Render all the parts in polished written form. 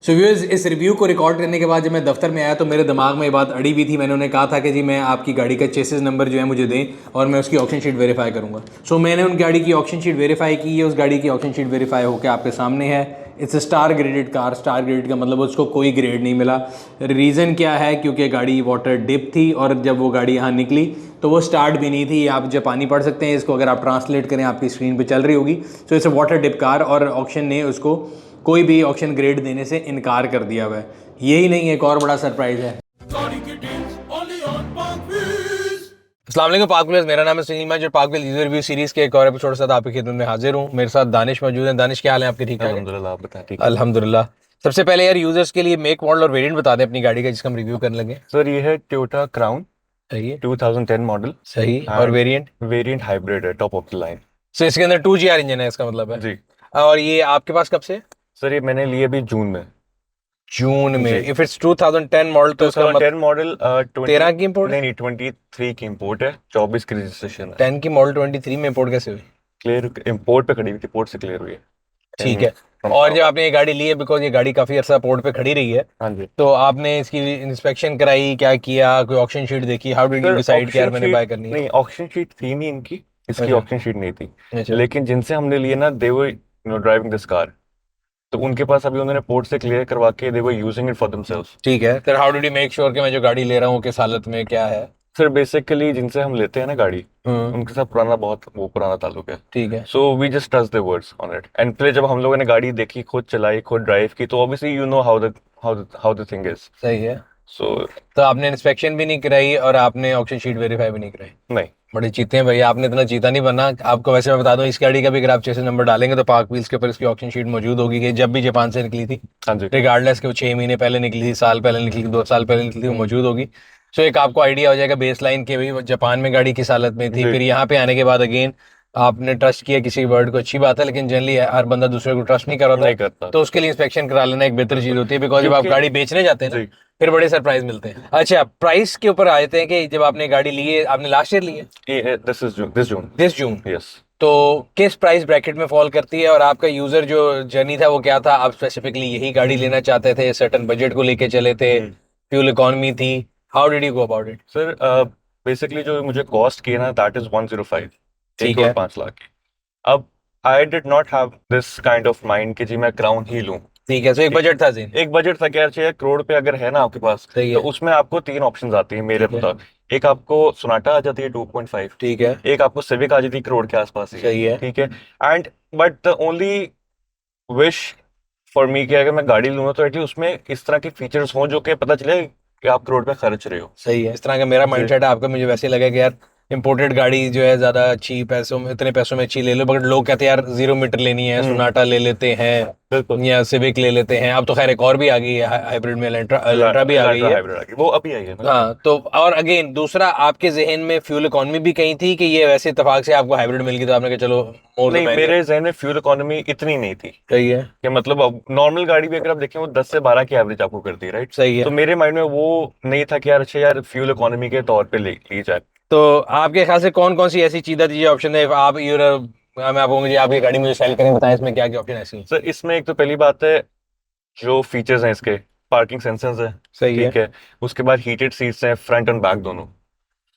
So viewers, इस review को record करने के बाद जब मैं दफ्तर में आया तो मेरे दिमाग में ये बात अड़ी हुई थी। मैंने उन्हें कहा था कि जी मैं आपकी गाड़ी का चेसिस नंबर जो है मुझे दें और मैं उसकी ऑक्शन शीट वेरीफाई करूँगा। सो मैंने उन गाड़ी की ऑक्शन शीट वेरीफाई की है। उस गाड़ी की ऑक्शन शीट वेरीफाई होकर आपके सामने है। It's a star graded car. Star graded का मतलब उसको कोई ग्रेड नहीं मिला। रीज़न क्या है? क्योंकि गाड़ी वाटर डिप थी और जब वो गाड़ी यहाँ निकली तो वो स्टार्ट भी नहीं थी। आप जापानी पढ़ सकते हैं इसको, अगर आप ट्रांसलेट करें आपकी स्क्रीन पे चल रही होगी। So it's a water dip car और ऑक्शन ने उसको कोई भी ऑक्शन ग्रेड देने से इनकार कर दिया हुआ है। यही नहीं, एक और बड़ा सरप्राइज है। अस्सलाम वालेकुम पाक व्हील्स, मेरा नाम है सुनील। मैं जो पाक व्हील्स यूजर रिव्यू सीरीज के एक और एपिसोड के साथ आपकी खिदमत में हाजिर हूँ। मेरे साथ दानिश मौजूद है। दानिश, क्या हाल है आपके? ठीक है अल्हम्दुलिल्लाह, आप बताएं। ठीक अल्हम्दुलिल्लाह। सबसे पहले यार यूजर्स के लिए मेक, मॉडल और वेरिएंट बता दें अपनी गाड़ी का जिसका हम रिव्यू करने लगे। सर, ये है टोयोटा क्राउन सही है। 2010 मॉडल। सही। और वेरिएंट? वेरिएंट हाइब्रिड है, टॉप ऑफ द लाइन। सो इसके अंदर 2GR इंजन है, इसका मतलब है। जी और ये आपके पास कब से? सर, ये मैंने लिए अभी जून में। जून में। जी। इफ इट्स 2010 मॉडल तो इसका 2010 मॉडल 13 की इंपोर्ट? नहीं, 23 की इंपोर्ट है, 24 की रजिस्ट्रेशन है। 10 की मॉडल 23 में इंपोर्ट कैसे हुई? क्लियर इंपोर्ट पे खड़ी हुई थी, पोर्ट से क्लियर हुई है। ठीक है। और जब आपने ये गाड़ी ली है, बिकॉज ये गाड़ी काफी अर्सा पोर्ट पे खड़ी रही है, हाँ जी। तो आपने इसकी इंस्पेक्शन कराई, क्या किया, कोई ऑक्शन शीट देखी? हाउ डिड यू डिसाइड कि यार मैंने बाय करनी है? नहीं, ऑक्शन शीट थी नहीं इनकी, इसकी अच्छा। ऑक्शन शीट नहीं थी। अच्छा। लेकिन जिनसे हमने लिए ना, दे वर ड्राइविंग दिस कार, तो उनके पास अभी उन्होंने पोर्ट से क्लियर करवा के they were using it for themselves. ठीक है, फिर how did you make sure कि मैं जो गाड़ी ले रहा हूँ किस हालत में क्या है? सर, बेसिकली जिनसे हम लेते हैं ना गाड़ी, हम्म। उनके साथ बहुत पुराना ताल्लुक है। ठीक है। So we just trust their words on it. And फिर जब हम लोगों ने गाड़ी देखी, खुद चलाई, खुद ड्राइव की, तो obviously you know how the thing is. सही है। सो तो आपने इंस्पेक्शन भी नहीं कराई और आपने ऑक्शन शीट वेरीफाई भी नहीं कराई? नहीं। बड़े चीते हैं भैया, आपने इतना चीता नहीं बनना। आपको वैसे मैं बता दूं, इस गाड़ी का भी अगर आप चेसिस नंबर डालेंगे तो पार्क व्हील्स के ऊपर इसकी ऑक्शन शीट मौजूद होगी कि जब भी जापान से निकली थी, हाँ जी। रिगार्डलेस कि वो 6 महीने पहले निकली थी, साल पहले निकली थी, 2 साल पहले निकली थी, वो मौजूद होगी। सो एक आपको आइडिया हो जाएगा बेस लाइन के भाई जापान में गाड़ी किस हालत में थी। जी। फिर यहाँ पे आने के बाद अगेन आपने ट्रस्ट किया किसी वर्ड को, अच्छी बात है, लेकिन जनरली हर बंदा दूसरे को ट्रस्ट नहीं नहीं करता, करता। तो उसके लिए इंस्पेक्शन करा लेना एक बेहतर चीज होती है। बिकॉज जब आप क्योंकि गाड़ी बेचने जाते हैं ना, जी, फिर बड़े सरप्राइज मिलते हैं। अच्छा, प्राइस के ऊपर आ जाते हैं कि जब आपने गाड़ी ली है, आपने लास्ट ईयर ली है? This June. यस। तो किस प्राइस ब्रैकेट में फॉल करती है और आपका यूजर जो जर्नी था वो क्या था? आप स्पेसिफिकली यही गाड़ी लेना चाहते थे, सर्टेन बजट को लेके चले थे, फ्यूल इकोनॉमी थी? How did you go about it? Sir, basically जो मुझे कॉस्ट की है ना, दैट इज 105, ठीक 1 है। करोड़ 5 लाख की। अब I did not have this kind of mind कि जी मैं क्राउन ही लूं। ठीक है, तो एक बजट था जीन। एक बजट था कि यार 6 करोड़ पे अगर है ना आपके पास, सही तो है। उसमें आपको 3 ऑप्शंस आती है मेरे ठीक है। मुताबिक। एक आपको सोनाटा आ जाती है 2.5, ठीक है। एक आपको सिविक आ जाती है करोड़ के आसपास ही। सही है। ठीक है। And but the only wish for me कि अगर मैं गाड़ी लूंगा तो एटलीस्ट उसमें इस तरह के फीचर्स हों जो कि पता चले कि आप करोड़ पे खर्च रहे हो। सही है, इस तरह का मेरा जी। माइंडसेट है। आपका मुझे वैसे लगा कि यार इंपोर्टेड गाड़ी जो है ज्यादा अच्छी पैसों में, इतने पैसों में अच्छी ले लो, बट लोग कहते हैं यार 0 मीटर लेनी है, सोनाटा ले लेते हैं बिल्कुल। या सिविक ले लेते हैं। अब तो खैर एक और भी आ गई है हाइब्रिड में, एलेंट्रा भी आ गई है। हाइब्रिड आ गई, वो अभी आई है ना। हाँ, तो और अगेन दूसरा आपके जहन में फ्यूल इकोनॉमी भी कहीं थी कि ये वैसे इत्तेफाक से आपको हाइब्रिड मिल गई तो आपने कहा चलो मोर नहीं, मेरे जहन में फ्यूल इकोनॉमी इतनी नहीं थी सही है। कि मतलब अब नॉर्मल गाड़ी भी अगर आप देखें वो 10 से 12 की एवरेज आपको करती है, राइट। सही है। तो मेरे माइंड में वो नहीं था कि यार अच्छा यार फ्यूल इकोनॉमी के तौर पे ली जाए। तो आपके ख्याल से कौन कौन सी ऐसी चीजें थी जो ऑप्शन है आप यूर मैं आपको मुझे आप ये गाड़ी मुझे सेल करें, बताएं इसमें क्या क्या ऑप्शन ऐसी हैं? सर, इसमें एक तो पहली बात है जो फीचर्स हैं इसके, पार्किंग सेंसर्स है। सही है। ठीक है। उसके बाद हीटेड सीट्स हैं, फ्रंट एंड बैक दोनों।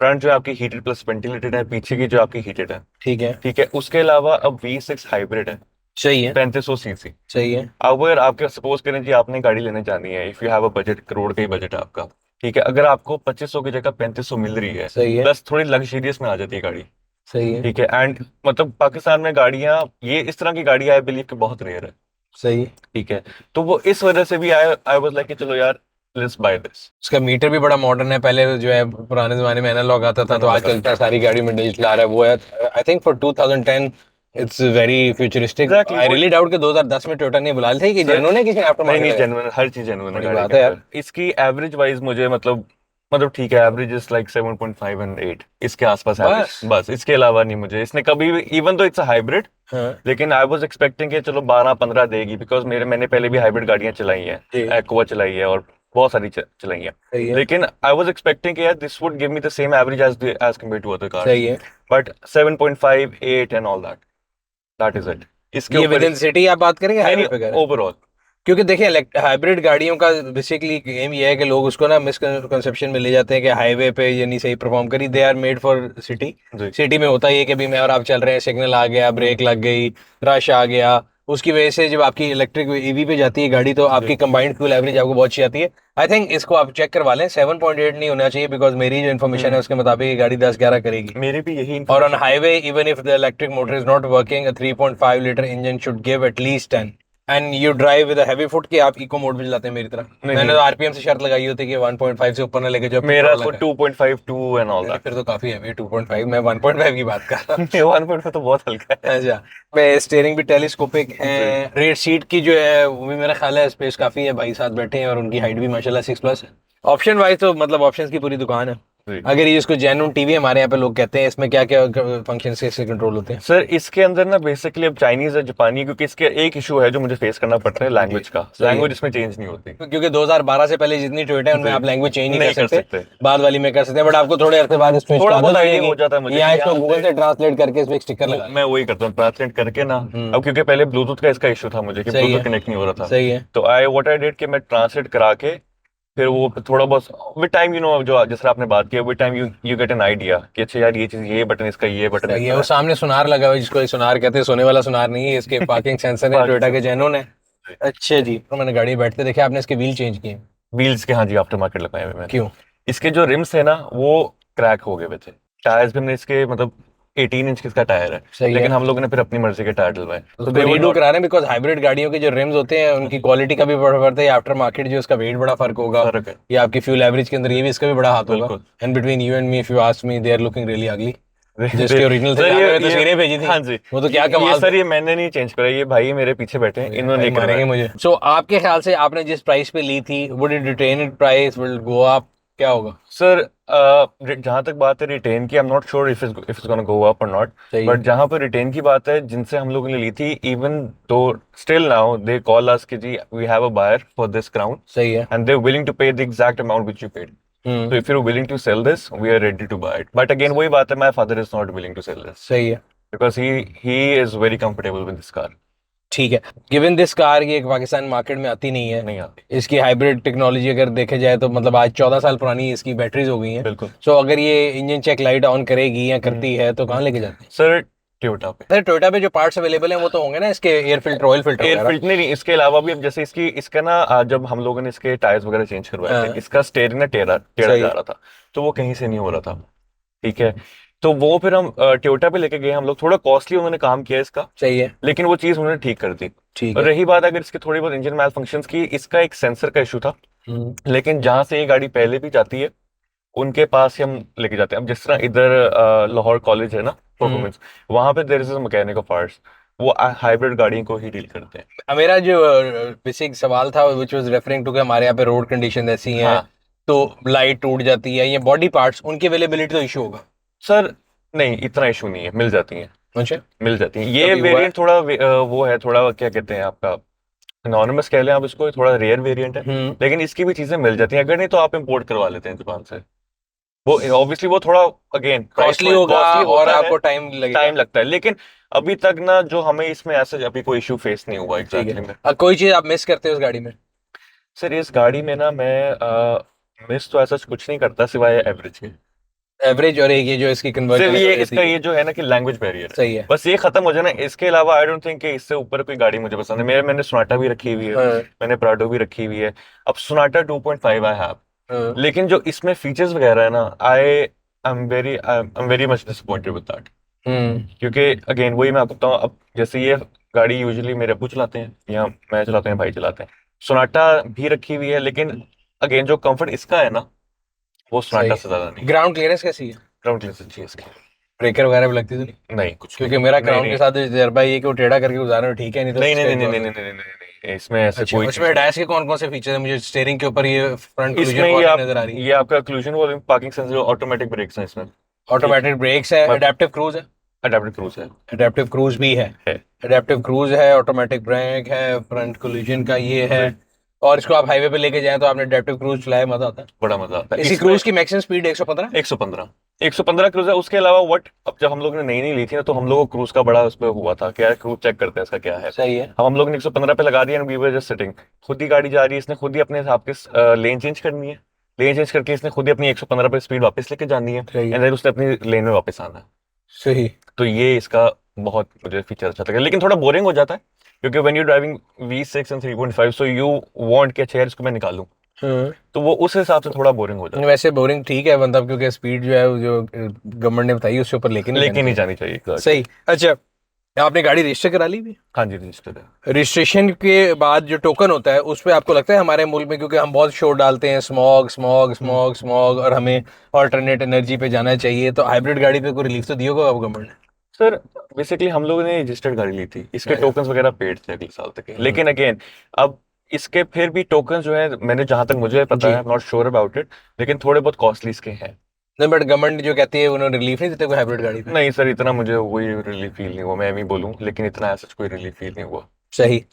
फ्रंट जो है आपकी हीटेड प्लस वेंटिलेटेड है, पीछे की जो आपकी हीटेड है। ठीक है। ठीक है। उसके अलावा अब V6 हाइब्रिड है, सही है। 3500 सीसी। सही है। अगर आपके सपोज करें जी आपने गाड़ी लेने जानी है, if you have a budget, crore का ही बजट है आपका। ठीक है। अगर आपको 2500 की जगह 3500 मिल रही है, सही है। प्लस थोड़ी लग्जरियस में आ जाती है गाड़ी। सही है। ठीक है। एंड मतलब पाकिस्तान में गाड़ियां, ये इस तरह की गाड़ी आई बिलीव कि बहुत रेयर है। सही। ठीक है। तो वो इस वजह से भी आई वाज लाइक कि चलो यार लेट्स बाय दिस। उसका मीटर भी बड़ा मॉडर्न है। पहले जो है पुराने जमाने में एनालॉग आता था, तो आजकल इतना सारी गाड़ी में डिजिटल आ रहा है। वो है I think for 2010 it's very futuristic. Exactly. I really doubt कि 2010 में टोयोटा ने बुला ली थी कि जेन्युइन है, किसी आफ्टर नहीं नहीं, मार्केट। जेन्युइन, हर चीज जेन्युइन है बड़ी गाड़ी बात के है यार। अंदर। इसकी एवरेज वाइज मुझे मतलब ठीक है, एवरेज इज लाइक 7.5 एंड 8 इसके आसपास बस। एवरेज, बस इसके अलावा नहीं। मुझे इसने कभी भी, इवन तो इट्स अ हाइब्रिड, हाँ। लेकिन आई वाज एक्सपेक्टिंग कि चलो 12-15 देगी, बिकॉज मैंने पहले भी हाइब्रिड गाड़ियां चलाई हैं, जी। एक्वा चलाई है और बहुत सारी चलाई हैं। सही है। लेकिन आई वाज एक्सपेक्टिंग कि यार this would give me the same average as compare to other cars. सही है। But 7.5, 8 and all that is it. इसके ये ऊपर विद इन सिटी आप बात करेंगे, हाईवे पे करें? ओवरऑल क्योंकि देखिए हाइब्रिड गाड़ियों का बेसिकली एम ये है कि लोग उसको ना मिसकंसेप्शन में ले जाते हैं कि हाईवे पे ये नहीं सही परफॉर्म करी, they are made for city. जी सिटी में होता ही है कि भी मैं और आप चल रहे हैं, सिग्नल आ गया, ब्रेक लग गई, रश आ गया, उसकी वजह से जब आपकी इलेक्ट्रिक ईवी पे जाती है गाड़ी तो आपकी कंबाइंड फ्यूल एवरेज आपको बहुत अच्छी आती है। आई थिंक इसको आप चेक करवा लें, 7.8 नहीं होना चाहिए, बिकॉज मेरी जो इन्फॉर्मेशन है उसके मुताबिक ये गाड़ी 10-11 करेगी। मेरी भी यही और on information- highway even if the electric motor is not working, a 3.5 litre engine should give at least 10। And you drive with heavy foot कि आप इको मोड में चलाते हैं मेरी तरह। नहीं मैंने नहीं, तो आरपीएम से शर्त लगाई होती है कि 1.5 से ऊपर ना लेके जो मेरा पेट्रोल तो लगा 2.52 एंड ऑल है। दैट। फिर तो काफी हैवी 2.5, मैं 1.5 की बात कर रहा हूँ। 1.5 तो बहुत हल्का है। अच्छा, मैं स्टीयरिंग भी टेलीस्कोपिक है, जी रेयर सीट की जो है वो भी मेरा ख्याल है स्पेस काफी है, भाई साथ बैठे हैं और उनकी हाइट भी माशाल्लाह 6+ है। ऑप्शन वाइज तो मतलब ऑप्शंस की पूरी दुकान है। जी। अगर ये इसको जेन्युइन टीवी हमारे यहाँ पे लोग कहते हैं, इसमें क्या क्या फंक्शन से कंट्रोल होते हैं? सर इसके अंदर ना बेसिकली अब चाइनीज है जापानी है, क्योंकि इसके एक इशू है जो मुझे फेस करना पड़ता है लैंग्वेज का। सही है। लैंग्वेज इसमें चेंज नहीं होती। क्योंकि 2012 से पहले जितनी टोयोटा है उनमें जी। आप लैंग्वेज चेंज नहीं नहीं कर कर सकते, सकते। बाद वाली में कर सकते हैं, बट आपको थोड़े अरसे बाद इसमें थोड़ा आदत बहुत हो आइडिया जाएगी। हो जाता है मुझे या कि इसको यहाँ गूगल से- से ट्रांसलेट करके इसमें एक स्टिकर लगा मैं वही करता हूँ ट्रांसलेट करके ना। अब क्योंकि पहले ब्लूटूथ का इसका इशू था मुझे कि सही है। ब्लूटूथ कनेक्ट नहीं हो रहा था। सही है। तो आई व्हाट आई डिड कि मैं ट्रांसलेट करा के फिर वो थोड़ा बहुत विद टाइम जो जिस तरह आपने बात की with time you get an idea कि अच्छा यार ये चीज ये बटन इसका ये बटन सही है। वो सामने सुनार लगा हुआ है जिसको ये सुनार कहते हैं, सोने वाला सुनार नहीं है, इसके पार्किंग सेंसर है, टोयोटा के जेन्युइन है। अच्छा जी। तो मैंने गाड़ी में बैठते देखा आपने इसके व्हील चेंज किए? व्हील्स के हाँ जी आफ्टर मार्केट लगाए हुए मैंने। क्यों? इसके जो रिम्स है ना वो क्रैक हो गए हुए थे। टायर्स भी हमने इसके मतलब 18 इंच का टायर है, सही लेकिन है। हम लोगों ने फिर अपनी मर्जी के टायर डलवाए। तो they were रीडू not- करा रहे हैं बिकॉज हाइब्रिड गाड़ियों के जो रिम्स होते हैं उनकी क्वालिटी का भी बड़ा फर्क है, आफ्टर मार्केट जो उसका वेट बड़ा फर्क होगा, फर्क है या आपकी फ्यूल एवरेज के अंदर ये भी इसका भी बड़ा हाथ होगा। बिल्कुल। And between you and me if you ask me they are looking really ugly. जिसके सर ओरिजिनल थे, ये आपने ये तस्वीरें भेजी थी, हाँ जी वो तो क्या ये कमाल सर थे। ये मैंने नहीं चेंज करा, ये भाई मेरे पीछे बैठे हैं इन्होंने भाई मारेंगे मुझे। सो आपके ख्याल से आपने जिस प्राइस पे ली थी would it retain it price, will go up, क्या होगा? सर जहां तक बात है रिटेन की, I am not sure if it's gonna go up और नॉट, सही बट जहां पर रिटेन की बात है जिनसे हम लोगों ने ली थी even though still now they call us कि जी we have a buyer for this crown सही है। and they're willing to pay the exact amount which you paid. So if you're willing to sell this, we are ready to buy it. But again, वही बात है, my father is not willing to sell this सही है। because he is very comfortable with this car. ठीक है। Given this car ये Pakistan market में आती नहीं है, नहीं आती इसकी हाइब्रिड टेक्नोलॉजी अगर देखे जाए तो मतलब आज 14 साल पुरानी इसकी बैटरीज हो गई हैं। बिल्कुल। सो अगर ये इंजन चेक लाइट ऑन करेगी या करती है तो कहाँ लेके जाते हैं? सर टोयोटा पे सर टोयोटा पे जो पार्ट्स अवेलेबल हैं वो तो होंगे ना इसके, air filter, oil filter air वगैरह? फिल्टर नहीं, इसके अलावा भी अब जैसे इसका ना जब हम लोगों ने इसके टायर्स वगैरह चेंज करवाए हाँ। थे, इसका स्टेयरिंग ना टेढ़ा टेढ़ा सही। जा रहा था, तो वो कहीं से नहीं हो रहा था। ठीक है, तो वो फिर हम टोयोटा पे लेके गए हम लोग, थोड़ा कॉस्टली उन्होंने काम किया इसका, सही है। लेकिन वो चीज उन्होंने ठीक कर दी। ठीक और है। रही बात अगर इसके थोड़ी बहुत इंजन मैल फंक्शंस की, इसका एक सेंसर का इशू था, लेकिन जहां से ये गाड़ी पहले भी जाती है उनके पास ही हम लेके जाते हैं। अब जिस तरह इधर लाहौर कॉलेज है ना परफॉर्मेंस, वहां पे there is a mechanic of parts, वो हाइब्रिड गाड़ियों को ही डील करते हैं। अब मेरा जो बेसिक सवाल था विच वाज रेफरिंग टू कि हमारे यहाँ पे रोड कंडीशन ऐसी हैं हाँ। तो लाइट टूट जाती है, ये बॉडी पार्ट्स उनकी अवेलेबिलिटी तो इशू होगा। सर नहीं, इतना इशू नहीं है, मिल जाती हैं। अच्छा। मिल जाती हैं। ये कभी हुआ है? वेरिएंट थोड़ा वो है, थोड़ा क्या कहते हैं आपका एनोनिमस कह लें आप इसको, थोड़ा रेयर वेरिएंट है, लेकिन इसकी भी चीजें मिल जाती हैं। अगर नहीं तो आप इंपोर्ट करवा लेते हैं दुकान से। वो ऑब्वियसली वो थोड़ा अगेन कॉस्टली होगा और आपको टाइम लगेगा। टाइम लगता है, लेकिन अभी तक ना जो हमें इसमें ऐसा अभी कोई इशू फेस नहीं हुआ ठीक एग्जैक्टली है। में। अब कोई चीज आप मिस करते हो उस गाड़ी में? सर इस गाड़ी में ना मैं मिस तो ऐसा कुछ नहीं करता सिवाय एवरेज के। एवरेज और एक ये जो इसकी सिर्फ कन्वर्जन ये इसका ये जो है ना कि लैंग्वेज बैरियर है, सही है। बस ये खत्म हो जाए ना, इसके अलावा आई डोंट थिंक कि इससे ऊपर कोई गाड़ी मुझे पसंद है। मैंने सोनाटा भी रखी हुई है, हाँ, मैंने प्राडो भी रखी हुई है। अब सोनाटा 2.5 आई हैव, हाँ। लेकिन जो इसमें फीचर्स वगैरह है ना, I am very much disappointed with that. क्योंकि अगेन वही मैं आपको बताऊँ, अब जैसे ये गाड़ी यूजुअली मेरे अब्बू चलाते हैं या मैं चलाते हैं, भाई चलाते हैं, सोनाटा भी रखी हुई है, लेकिन अगेन जो कंफर्ट इसका है ना वो सोनाटा से ज्यादा नहीं। ग्राउंड क्लियरेंस कैसी है? ग्राउंड क्लियरेंस अच्छी है इसकी। ब्रेकर वगैरह भी लगती तो नहीं? नहीं कुछ क्योंकि नहीं। मेरा नहीं, ग्राउंड नहीं, के साथ तजर्बा ये कि वो टेढ़ा करके गुजारना है, ठीक है, नहीं तो नहीं नहीं straight नहीं नहीं जाओगे। नहीं नहीं नहीं नहीं, इसमें ऐसे अच्छा, कोई उसमें डैश के कौन कौन से फीचर है? मुझे स्टीयरिंग के ऊपर ये फ्रंट इसमें क्लूजन ये नजर आ रही है। ये आपका क्लूजन volume, parking sensor, automatic brakes हैं इसमें, ऑटोमेटिक ब्रेक्स है, बस- एडेप्टिव क्रूज है। अडेप्टिव क्रूज है। एडेप्टिव क्रूज भी है। एडेप्टिव क्रूज है, ऑटोमेटिक ब्रेक है, फ्रंट कोलिजन का ये है, और इसको आप हाईवे पे लेके जाएं तो आपने एडेप्टिव क्रूज चलाया, मजा आता है। बड़ा मजा आता है इसी क्रूज की मैक्सिमम स्पीड 115। 115 115 क्रूज है। उसके अलावा व्हाट, अब जब हम लोग ने नई ली थी ना, तो हम लोग को क्रूज का बड़ा उसमें हुआ था कि यार क्रूज चेक करते हैं इसका क्या है। सही है। हम लोग ने 115 पे लगा दिया and we were just sitting. खुद ही गाड़ी जा रही है, इसने खुद ही अपने हिसाब के लेन चेंज करनी है, लेन चेंज करके इसने खुद ही अपनी 115 पे स्पीड वापस लेके जानी है सही है। एंड देन उसने अपनी लेन में वापस आना है। सही। तो ये इसका बहुत मुझे फीचर अच्छा लगा, लेकिन थोड़ा बोरिंग हो जाता है क्योंकि when you driving V6 and 3.5 so you want कि अच्छा यार इसको मैं निकालूं, तो वो उस हिसाब से थोड़ा बोरिंग हो जाता है। वैसे बोरिंग ठीक है मतलब, क्योंकि स्पीड जो है वो जो गवर्नमेंट ने बताई उसके ऊपर लेके नहीं लेकिन नहीं जानी चाहिए exactly। सही। अच्छा, आपने गाड़ी रजिस्टर करा ली भी? हाँ जी, रजिस्टर है। रजिस्ट्रेशन के बाद जो टोकन होता है उस पे आपको लगता है हमारे मुल्क में, क्योंकि हम बहुत शोर डालते हैं स्मॉग स्मॉग स्मॉग स्मॉग और हमें ऑल्टरनेट एनर्जी पे जाना चाहिए, तो हाइब्रिड गाड़ी पे कोई रिलीफ तो दिया होगा गवर्नमेंट ने? सर बेसिकली हम लोगों ने रजिस्टर्ड गाड़ी ली थी, इसके टोकन्स वगैरह पेड थे अगले साल तक के। लेकिन अगेन अब इसके फिर भी टोकन्स जो है, मैंने जहां तक मुझे पता है, आई am not sure about it, लेकिन थोड़े बहुत कॉस्टली इसके हैं। नहीं, बट गवर्नमेंट जो कहती है उन्होंने रिलीफ नहीं देते कोई हाइब्रिड गाड़ी पे? नहीं सर, इतना मुझे कोई रिलीफ फील नहीं हुआ, मैं भी बोलूँ, लेकिन इतना ऐसा कोई रिलीफ फील नहीं हुआ। सही।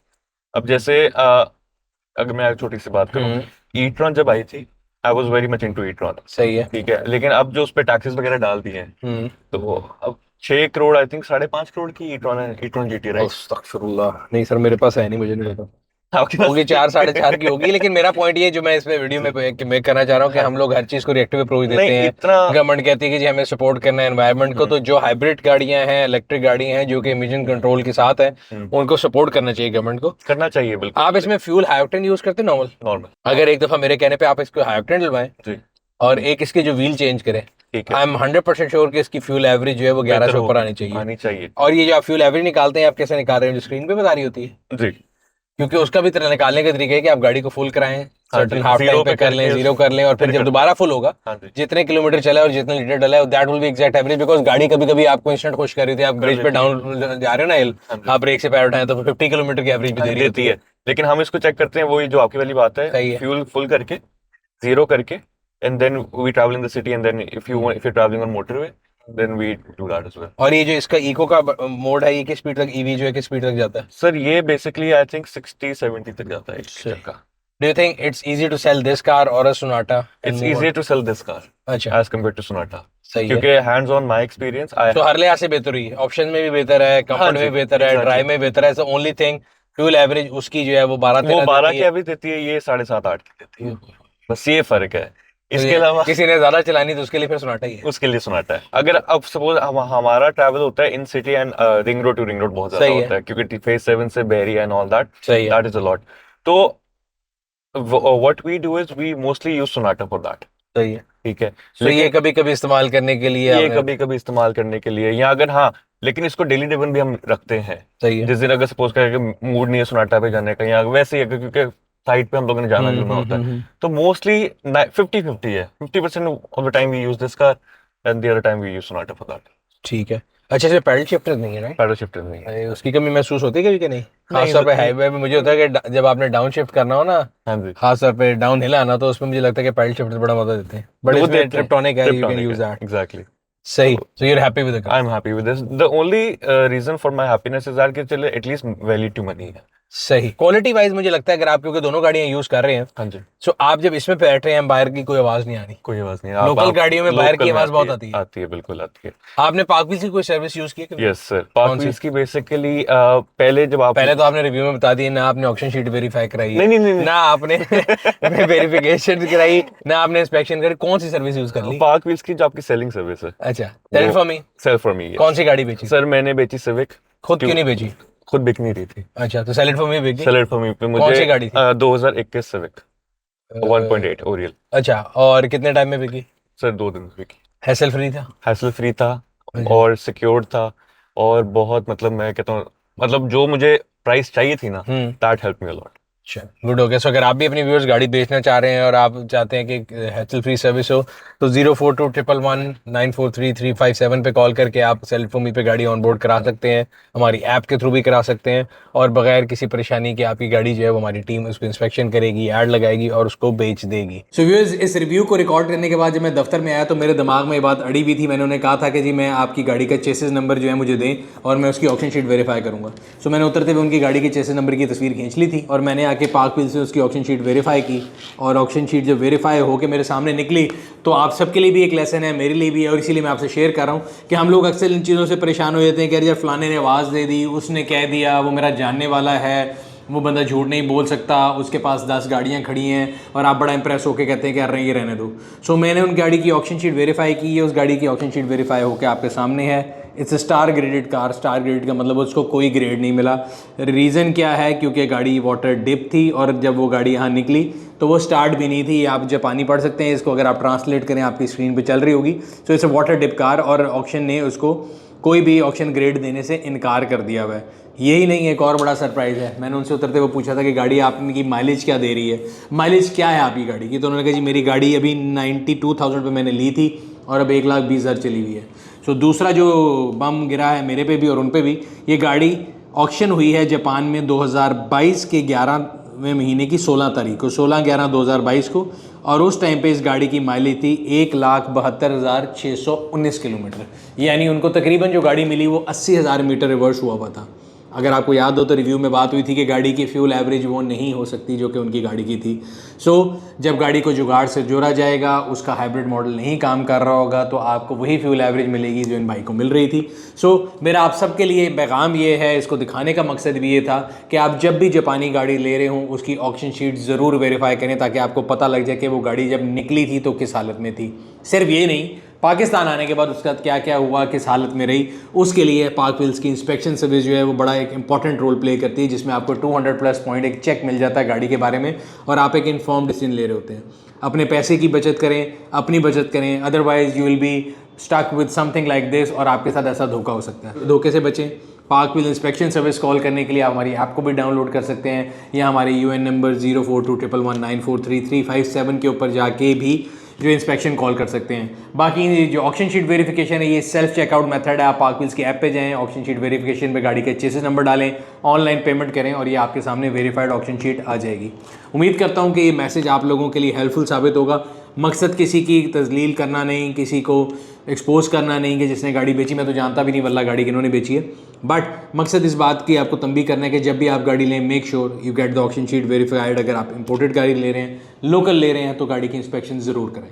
अब जैसे अगर मैं एक छोटी सी बात करूँ, ई-ट्रॉन जब आई थी I was very much into etron. सही है। ठीक है, लेकिन अब जो उस पर टैक्सेस वगैरह डाल दिए हैं, तो अब 6 करोड़ आई थिंक 5.5 करोड़ की ई-ट्रॉन है, ई-ट्रॉन GT, राइट? अस्तगफुरुल्लाह, नहीं सर मेरे पास है नहीं, मुझे नहीं पता। आपके पास होगी 4 4.5 की होगी, लेकिन मेरा पॉइंट ये जो मैं इसमें वीडियो में मैं करना चाह रहा हूँ कि हम लोग हर चीज को रिएक्टिव अप्रोच देते नहीं हैं। इतना गवर्नमेंट कहती है कि जी हमें सपोर्ट करना है एनवायरनमेंट को, तो जो हाइब्रिड गाड़ियां हैं, इलेक्ट्रिक गाड़ियां हैं जो कि इमिशन कंट्रोल के साथ है, उनको सपोर्ट करना चाहिए गवर्नमेंट को। करना चाहिए बिल्कुल। आप इसमें फ्यूल हाइब्रिड यूज करते हैं नॉर्मल? नॉर्मल। अगर एक दफा मेरे कहने पे आप इसको हाइब्रिड डलवाएं जी और एक इसके जो व्हील चेंज करें, ठीक है, आई एम 100% श्योर कि इसकी फ्यूल एवरेज जो है वो 11 से ऊपर आनी चाहिए। आनी चाहिए और ये जो आप फ्यूल एवरेज निकालते हैं, आप कैसे निकाल रहे हैं? जो स्क्रीन पे बता रही होती है, जी। क्योंकि उसका भी तरह निकालने का तरीका है कि आप गाड़ी को फुल कराएं, हाँ सर्टेन जी, हाफ zero टाइम पे पे कर लें, करके जीरो कर लें, और फिर जब दोबारा फुल होगा, हाँ जी, जितने किलोमीटर चला है और जितने लीटर डला है that will be exact average. Because गाड़ी कभी कभी आपको इंस्टेंट खुश कर रही थी, आप ब्रिज पे डाउन जा रहे हो ना हिल, आप ब्रेक से पैर उठाएं तो 50 किलोमीटर की एवरेज भी दे रही देती है। लेकिन हम इसको चेक करते हैं, वही जो आपकी वाली बात है, सही है। फ्यूल फुल करके, जीरो करके, and then we travel in the city, and then if you travelling on motorway then we do that as well. और ये जो इसका इको का मोड है, ये किस स्पीड तक, ईवी जो है किस स्पीड तक जाता है? सर ये बेसिकली आई थिंक 60-70 तक जाता है एक का। Do you think it's easy to sell this car or a Sonata? It's easier to sell this car अच्छा, as compared to Sonata, सही है। क्योंकि hands on my experience तो हर लिहाज से बेहतर हुई है, ऑप्शन में भी बेहतर है, कंफर्ट में भी बेहतर है, ड्राइव में बेहतर है। ओनली थिंग फ्यूल एवरेज उसकी जो है वो 12 की एवरेज देती है, ये 7.5-8 की देती है, बस ये फर्क है। इसके अलावा किसी ने ज्यादा चलानी तो उसके लिए फिर सोनाटा ही है। उसके लिए सोनाटा है। अगर अब सपोज हमारा ट्रैवल होता है in city and ring road to ring road बहुत ज्यादा होता है, क्योंकि फेज 7 से बेरी and all that, that is a lot. तो what we do is we mostly use Sonata for that. सही है, ठीक है। तो ये कभी कभी इस्तेमाल करने के लिए, ये कभी कभी इस्तेमाल करने के लिए, या अगर हाँ, लेकिन इसको डेली ड्रिवन भी हम रखते हैं। सही है। जिस दिन अगर सपोज करें कि मूड नहीं है सोनाटा पे जाने का, या वैसे ही अगर क्योंकि साइड पे हम लोगों ने जाना जुलना होता है, तो मोस्टली 50-50 है। 50% of the time we use this car and the other time we use Sonata for that. ठीक है। अच्छा, इसमें पैडल शिफ्टर नहीं है, राइट? पैडल शिफ्टर नहीं है। उसकी कमी महसूस होती है कभी कि नहीं? खासतौर पे हाईवे पे मुझे होता है कि जब आपने डाउन शिफ्ट करना हो ना, हाँ जी, खासतौर पे डाउन हिल आना, तो उसमें मुझे लगता है कि पैडल शिफ्टर बड़ा मजा देते हैं। बट इसमें ट्रिप्टोनिक है, you can use that. Exactly. सही। So you are happy with the car? I am happy with this. The only reason for my happiness is that कि चले एटलीस्ट वैल्यू टू मनी है। सही। Quality wise मुझे लगता है अगर आप क्योंकि दोनों गाड़ियां यूज कर रहे हैं, हाँ जी, सो आप जब इसमें बैठ रहे हैं बाहर की कोई आवाज नहीं आ रही। कोई आवाज नहीं। लोकल गाड़ियों में बाहर की आवाज बहुत आती है। आती है, बिल्कुल आती है। आपने पार्क व्हील्स की कोई सर्विस यूज की है? यस सर, पार्क व्हील्स की बेसिकली पहले जब आप पहले तो आपने रिव्यू में बता दी, ना आपने ऑक्शन शीट वेरीफाई कराई, नहीं, ना आपने वेरिफिकेशन कराई, ना आपने इंस्पेक्शन करी, कौन सी सर्विस यूज कर ली? पार्क व्हील्स की जो आपकी सेलिंग सर्विस है। अच्छा, sell for me. Sell for me. कौन सी गाड़ी बेची सर मैंने बेची सिविक। खुद क्यों नहीं बेची? खुद बिक नहीं रही थी। अच्छा, तो सेल इट फॉर मी बेची। सेल इट फॉर मी पे मुझे कौन सी गाड़ी थी? 2021 सिविक 1.8 ओरियल। अच्छा, और कितने टाइम में बिकी? सर 2 दिन बिकी। हैसल फ्री था? हैसल फ्री था और सिक्योर्ड था, और बहुत मतलब मैं कहता हूँ, मतलब जो मुझे प्राइस चाहिए थी ना, that help me a lot. अच्छा, गुड हो गया। सो अगर आप भी अपनी व्यूअर्स गाड़ी बेचना चाह रहे हैं और आप चाहते हैं कि हैसल फ्री सर्विस हो, तो 042111943357 पे कॉल करके आप सेल फॉर मी पे गाड़ी ऑन बोर्ड करा सकते हैं। हमारी ऐप के थ्रू भी करा सकते हैं, और बगैर किसी परेशानी के आपकी गाड़ी जो है वो हमारी टीम उसको इंस्पेक्शन करेगी, ऐड लगाएगी और उसको बेच देगी। सो व्यूअर्स, इस रिव्यू को रिकॉर्ड करने के बाद जब मैं दफ्तर में आया तो मेरे दिमाग में ये बात अड़ी हुई थी। मैंने उन्हें कहा था कि जी मैं आपकी गाड़ी का चेसिस नंबर जो है मुझे दें और मैं उसकी ऑक्शन शीट वेरीफाई करूंगा। सो मैंने उतरते हुए उनकी गाड़ी के चेसिस नंबर की तस्वीर खींच ली थी और मैंने आके जाके पार्क व्हील्स से उसकी ऑक्शन शीट वेरीफाई की, और ऑक्शन शीट जब वेरीफाई होकर मेरे सामने निकली तो आप सबके लिए भी एक लेसन है, मेरे लिए भी है, और इसीलिए मैं आपसे शेयर कर रहा हूँ कि हम लोग अक्सर इन चीज़ों से परेशान हो जाते हैं कि यार फलाने ने आवाज़ दे दी, उसने कह दिया, वो मेरा जानने वाला है, वो बंदा झूठ नहीं बोल सकता, उसके पास 10 गाड़ियाँ खड़ी हैं, और आप बड़ा इंप्रेस होकर कहते हैं कि यार नहीं ये रहने दो। सो मैंने उन गाड़ी की ऑक्शन शीट वेरीफाई की है, उस गाड़ी की ऑक्शन शीट वेरीफाई होकर आपके सामने है। It's a star graded car. Star graded का मतलब उसको कोई ग्रेड नहीं मिला। रीज़न क्या है? क्योंकि गाड़ी वाटर डिप थी, और जब वो गाड़ी यहाँ निकली तो वो स्टार्ट भी नहीं थी। आप जापानी पढ़ सकते हैं इसको, अगर आप ट्रांसलेट करें आपकी स्क्रीन पे चल रही होगी। So it's a water dip car, और ऑक्शन ने उसको कोई भी ऑक्शन ग्रेड देने से इनकार कर दिया हुआ है। यही नहीं, एक और बड़ा सरप्राइज़ है। मैंने उनसे उतरते हुए पूछा था कि गाड़ी आपकी माइलेज क्या दे रही है, माइलेज क्या है आपकी गाड़ी की? तो उन्होंने कहा जी मेरी गाड़ी अभी 92,000 पे मैंने ली थी और अब 1,20,000 चली हुई है। सो दूसरा जो बम गिरा है मेरे पे भी और उन पे भी, ये गाड़ी ऑक्शन हुई है जापान में 2022 के 11वें महीने की 16 तारीख को, 16/11/2022 को, और उस टाइम पे इस गाड़ी की माइलेज थी 1,72,619 किलोमीटर। यानी उनको तकरीबन जो गाड़ी मिली वो 80,000 मीटर रिवर्स हुआ था। अगर आपको याद हो तो रिव्यू में बात हुई थी कि गाड़ी की फ्यूल एवरेज वो नहीं हो सकती जो कि उनकी गाड़ी की थी। सो जब गाड़ी को जुगाड़ से जोड़ा जाएगा, उसका हाइब्रिड मॉडल नहीं काम कर रहा होगा, तो आपको वही फ्यूल एवरेज मिलेगी जो इन भाई को मिल रही थी। सो मेरा आप सबके लिए पैगाम ये है, इसको दिखाने का मकसद भी ये था कि आप जब भी जापानी गाड़ी ले रहे हों उसकी ऑक्शन शीट ज़रूर वेरीफाई करें, ताकि आपको पता लग जाए कि वो गाड़ी जब निकली थी तो किस हालत में थी। सिर्फ ये नहीं, पाकिस्तान आने के बाद उसका क्या क्या हुआ, किस हालत में रही, उसके लिए पार्क व्हील्स की इंस्पेक्शन सर्विस जो है वो बड़ा एक इंपॉर्टेंट रोल प्ले करती है, जिसमें आपको 200+ पॉइंट एक चेक मिल जाता है गाड़ी के बारे में, और आप एक इन्फॉर्म डिसीजन ले रहे होते हैं। अपने पैसे की बचत करें, अपनी बचत करें, otherwise you will be stuck with something like this, और आपके साथ ऐसा धोखा हो सकता है। धोखे से बचें। Park wheel inspection service call करने के लिए आप हमारी ऐप को भी डाउनलोड कर सकते हैं, या हमारे UN नंबर 0421194335 के ऊपर जाके भी जो इंस्पेक्शन कॉल कर सकते हैं। बाकी जो ऑक्शन शीट वेरिफिकेशन है ये सेल्फ चेकआउट मेथड है। आप पार्क व्हील्स की ऐप पे जाएं, ऑक्शन शीट वेरिफिकेशन पे गाड़ी के चेसिस नंबर डालें, ऑनलाइन पेमेंट करें, और ये आपके सामने वेरीफाइड ऑक्शन शीट आ जाएगी। उम्मीद करता हूँ कि ये मैसेज आप लोगों के लिए हेल्पफुल साबित होगा। मकसद किसी की तजलील करना नहीं, किसी को एक्सपोज करना नहीं कि जिसने गाड़ी बेची, मैं तो जानता भी नहीं वल्ला गाड़ी किन्होंने बेची है, बट मकसद इस बात की आपको तंबीह करना है कि जब भी आप गाड़ी लें make sure you get the auction sheet verified. अगर आप इंपोर्टेड गाड़ी ले रहे हैं, लोकल ले रहे हैं, तो गाड़ी की इंस्पेक्शन ज़रूर करें।